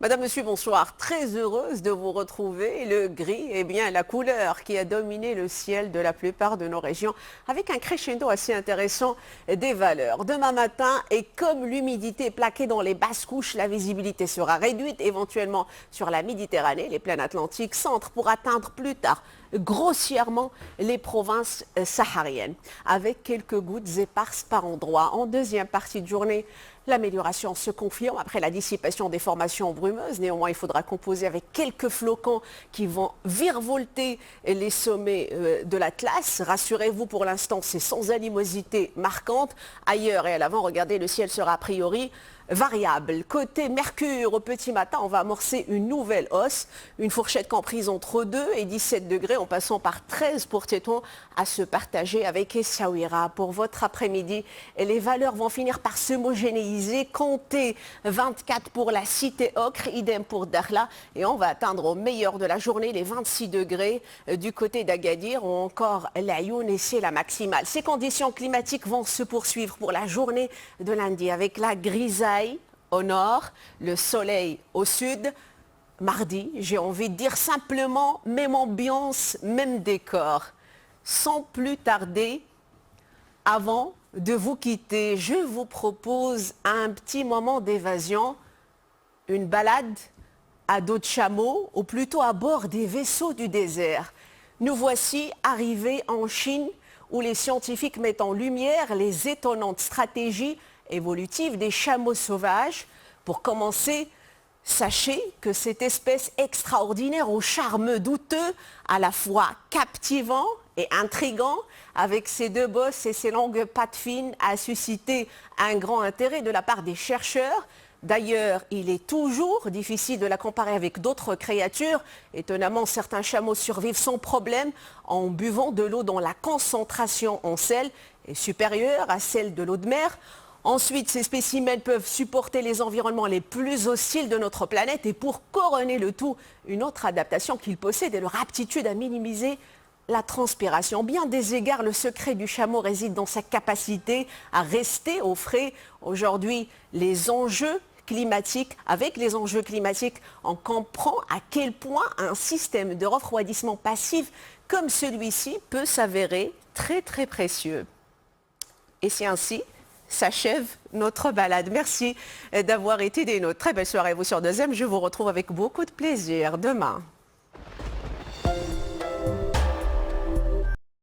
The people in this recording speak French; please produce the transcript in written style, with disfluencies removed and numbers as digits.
Madame, Monsieur, bonsoir. Très heureuse de vous retrouver. Le gris est bien la couleur qui a dominé le ciel de la plupart de nos régions avec un crescendo assez intéressant des valeurs. Demain matin, et comme l'humidité est plaquée dans les basses couches, la visibilité sera réduite, éventuellement sur la Méditerranée, les plaines atlantiques, centre pour atteindre plus tard grossièrement les provinces sahariennes, avec quelques gouttes éparses par endroits. En deuxième partie de journée, l'amélioration se confirme après la dissipation des formations brumeuses. Néanmoins, il faudra composer avec quelques flocons qui vont virevolter les sommets de l'Atlas. Rassurez-vous, pour l'instant, c'est sans animosité marquante. Ailleurs et à l'avant, regardez, le ciel sera a priori variable. Côté Mercure, au petit matin, on va amorcer une nouvelle hausse, une fourchette comprise entre 2 et 17 degrés, en passant par 13 pour Tétouan, à se partager avec Essaouira. Pour votre après-midi, les valeurs vont finir par s'homogénéiser. Comptez 24 pour la cité Ocre, idem pour Dakhla, et on va atteindre au meilleur de la journée les 26 degrés du côté d'Agadir ou encore l'Ayoun, et c'est la maximale. Ces conditions climatiques vont se poursuivre pour la journée de lundi avec la grisaille au nord, le soleil au sud. Mardi, j'ai envie de dire simplement même ambiance, même décor. Sans plus tarder, avant de vous quitter, je vous propose un petit moment d'évasion, une balade à dos de chameau, ou plutôt à bord des vaisseaux du désert. Nous voici arrivés en Chine, où les scientifiques mettent en lumière les étonnantes stratégies évolutives des chameaux sauvages. Pour commencer, sachez que cette espèce extraordinaire au charme douteux, à la fois captivant et intrigant, avec ses deux bosses et ses longues pattes fines, a suscité un grand intérêt de la part des chercheurs. D'ailleurs, il est toujours difficile de la comparer avec d'autres créatures. Étonnamment, certains chameaux survivent sans problème en buvant de l'eau dont la concentration en sel est supérieure à celle de l'eau de mer. Ensuite, ces spécimens peuvent supporter les environnements les plus hostiles de notre planète et pour couronner le tout, une autre adaptation qu'ils possèdent est leur aptitude à minimiser la transpiration. Bien des égards, le secret du chameau réside dans sa capacité à rester au frais. Aujourd'hui, avec les enjeux climatiques, on comprend à quel point un système de refroidissement passif comme celui-ci peut s'avérer très très précieux. Et c'est ainsi s'achève notre balade. Merci d'avoir été des nôtres. Très belle soirée à vous sur Deuxième. Je vous retrouve avec beaucoup de plaisir demain.